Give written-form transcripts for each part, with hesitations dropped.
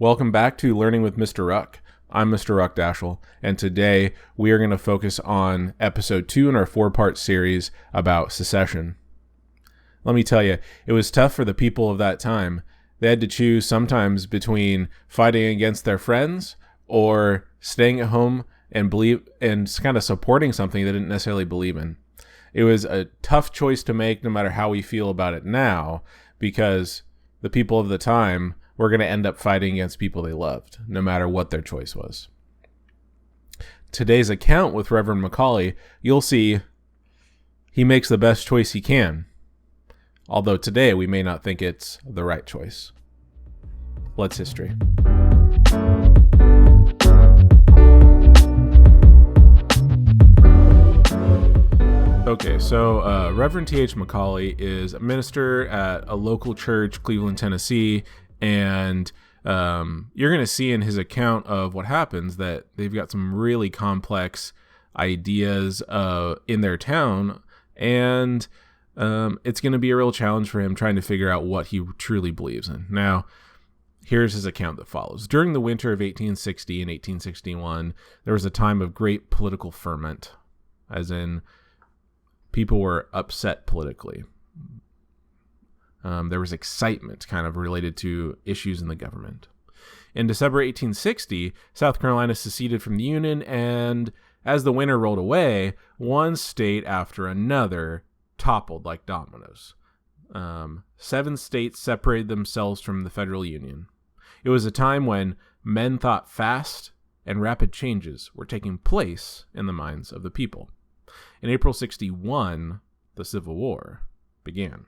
Welcome back to Learning with Mr. Ruck. I'm Mr. Ruck Dashel, and today we are going to focus on episode 2 in our 4-part series about secession. Let me tell you, it was tough for the people of that time. They had to choose sometimes between fighting against their friends or staying at home and kind of supporting something they didn't necessarily believe in. It was a tough choice to make no matter how we feel about it now, because the people of the time were going to end up fighting against people they loved, no matter what their choice was. Today's account with Reverend Macaulay, you'll see he makes the best choice he can, although today we may not think it's the right choice. Let's history. Okay, so Reverend T.H. Macaulay is a minister at a local church, Cleveland, Tennessee, and you're going to see in his account of what happens that they've got some really complex ideas in their town, and it's going to be a real challenge for him trying to figure out what he truly believes in. Now, here's his account that follows. During the winter of 1860 and 1861, there was a time of great political ferment, as in people were upset politically. There was excitement kind of related to issues in the government. In December 1860, South Carolina seceded from the Union, and as the winter rolled away, one state after another toppled like dominoes. 7 states separated themselves from the federal union. It was a time when men thought fast and rapid changes were taking place in the minds of the people. In April 61, the Civil War began.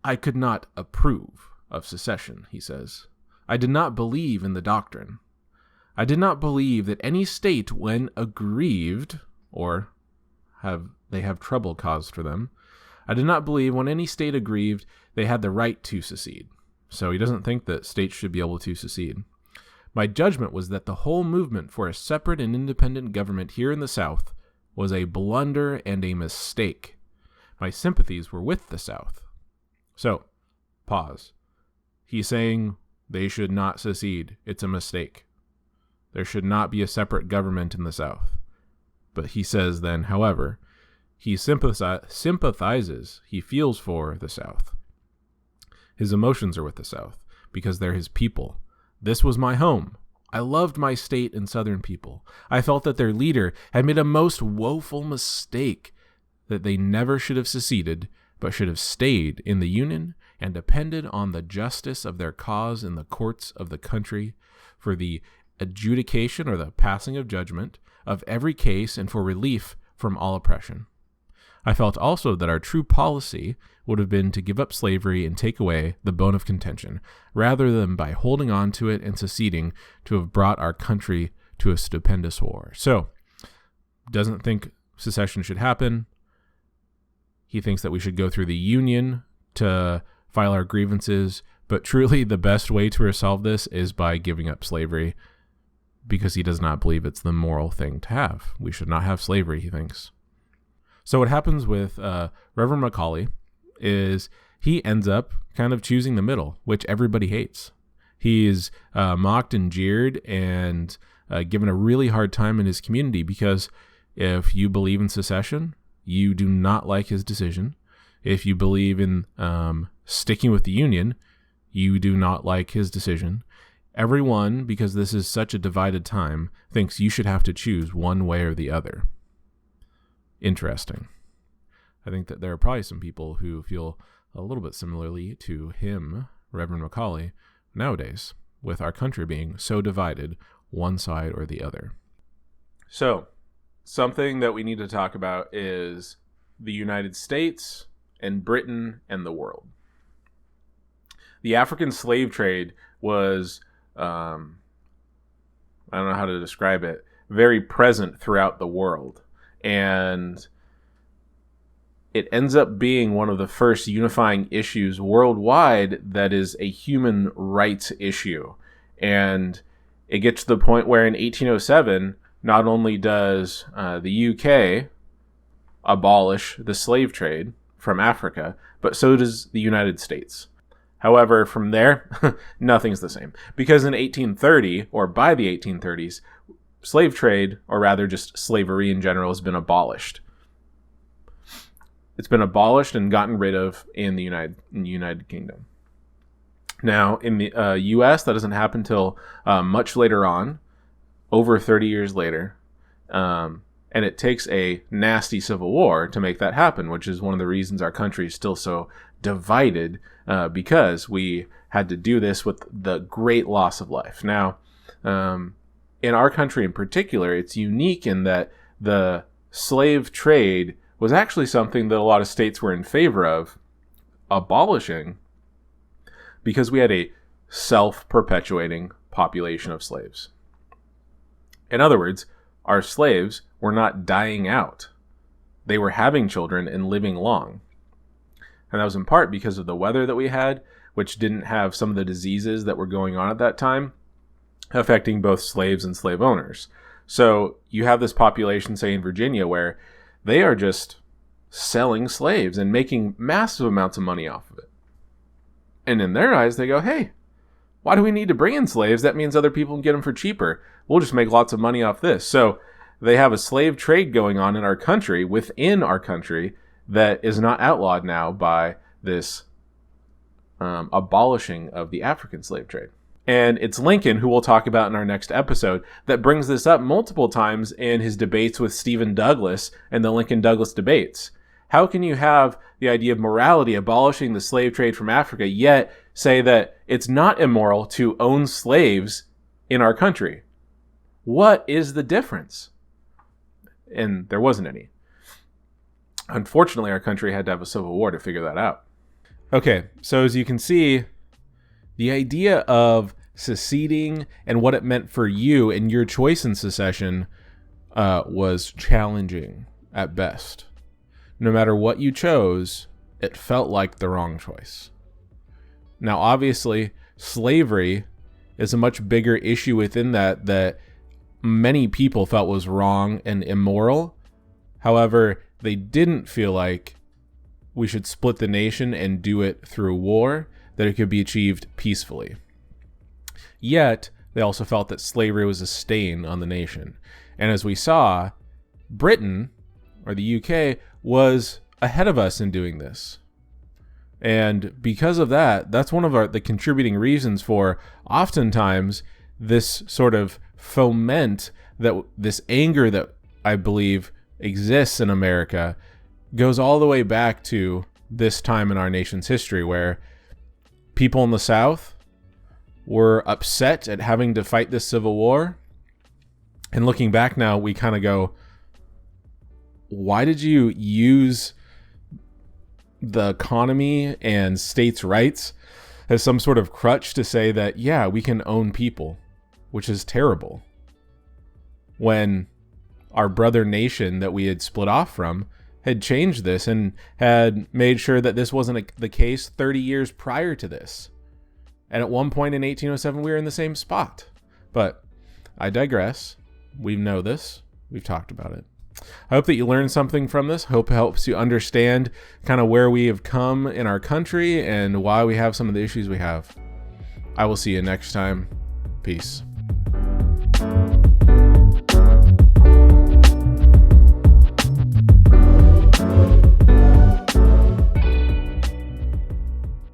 I could not approve of secession, he says. I did not believe in the doctrine. I did not believe that any state, when aggrieved, or they have trouble caused for them, I did not believe when any state aggrieved, they had the right to secede. So he doesn't think that states should be able to secede. My judgment was that the whole movement for a separate and independent government here in the South was a blunder and a mistake. My sympathies were with the South. So, pause. He's saying they should not secede. It's a mistake. There should not be a separate government in the South. But he says then, however, he sympathizes, he feels for the South. His emotions are with the South because they're his people. This was my home. I loved my state and Southern people. I felt that their leader had made a most woeful mistake, that they never should have seceded, but should have stayed in the Union and depended on the justice of their cause in the courts of the country for the adjudication or the passing of judgment of every case and for relief from all oppression. I felt also that our true policy would have been to give up slavery and take away the bone of contention, rather than by holding on to it and seceding to have brought our country to a stupendous war. So, doesn't think secession should happen. He thinks that we should go through the Union to file our grievances, but truly the best way to resolve this is by giving up slavery, because he does not believe it's the moral thing to have. We should not have slavery, he thinks. So what happens with Reverend Macaulay is he ends up kind of choosing the middle, which everybody hates. He's mocked and jeered and given a really hard time in his community, because if you believe in secession, you do not like his decision. If you believe in sticking with the Union, you do not like his decision. Everyone, because this is such a divided time, thinks you should have to choose one way or the other. Interesting. I think that there are probably some people who feel a little bit similarly to him, Reverend Macaulay, nowadays, with our country being so divided, one side or the other. So, something that we need to talk about is the United States and Britain and the world. The African slave trade was, I don't know how to describe it, very present throughout the world. And it ends up being one of the first unifying issues worldwide that is a human rights issue. And it gets to the point where in 1807, not only does the UK abolish the slave trade from Africa, but so does the United States. However, from there, nothing's the same. Because in 1830, or by the 1830s, slave trade, or rather just slavery in general, has been abolished. It's been abolished and gotten rid of in the United Kingdom. Now, in the U.S., that doesn't happen until much later on, over 30 years later. And it takes a nasty civil war to make that happen, which is one of the reasons our country is still so divided, because we had to do this with the great loss of life. Now, in our country in particular, it's unique in that the slave trade was actually something that a lot of states were in favor of abolishing, because we had a self-perpetuating population of slaves. In other words, our slaves were not dying out. They were having children and living long. And that was in part because of the weather that we had, which didn't have some of the diseases that were going on at that time, affecting both slaves and slave owners. So you have this population, say in Virginia, where they are just selling slaves and making massive amounts of money off of it. And in their eyes, they go, hey, why do we need to bring in slaves? That means other people can get them for cheaper. We'll just make lots of money off this. So they have a slave trade going on in our country, within our country, that is not outlawed now by this abolishing of the African slave trade. And it's Lincoln, who we'll talk about in our next episode, that brings this up multiple times in his debates with Stephen Douglas and the Lincoln-Douglas debates. How can you have the idea of morality abolishing the slave trade from Africa, yet say that it's not immoral to own slaves in our country? What is the difference? And there wasn't any. Unfortunately, our country had to have a civil war to figure that out. Okay, so as you can see, the idea of seceding and what it meant for you and your choice in secession was challenging at best. No matter what you chose, it felt like the wrong choice. Now, obviously, slavery is a much bigger issue within that many people felt was wrong and immoral. However, they didn't feel like we should split the nation and do it through war, that it could be achieved peacefully. Yet, they also felt that slavery was a stain on the nation. And as we saw, Britain, or the UK, was ahead of us in doing this. And because of that, that's one of the contributing reasons for oftentimes this sort of foment, that this anger that I believe exists in America goes all the way back to this time in our nation's history, where people in the South were upset at having to fight this civil war. And looking back now, we kind of go, why did you use the economy and states' rights as some sort of crutch to say that, yeah, we can own people, which is terrible, when our brother nation that we had split off from had changed this and had made sure that this wasn't the case 30 years prior to this. And at one point in 1807, we were in the same spot. But I digress. We know this. We've talked about it. I hope that you learned something from this. Hope it helps you understand kind of where we have come in our country and why we have some of the issues we have. I will see you next time. Peace.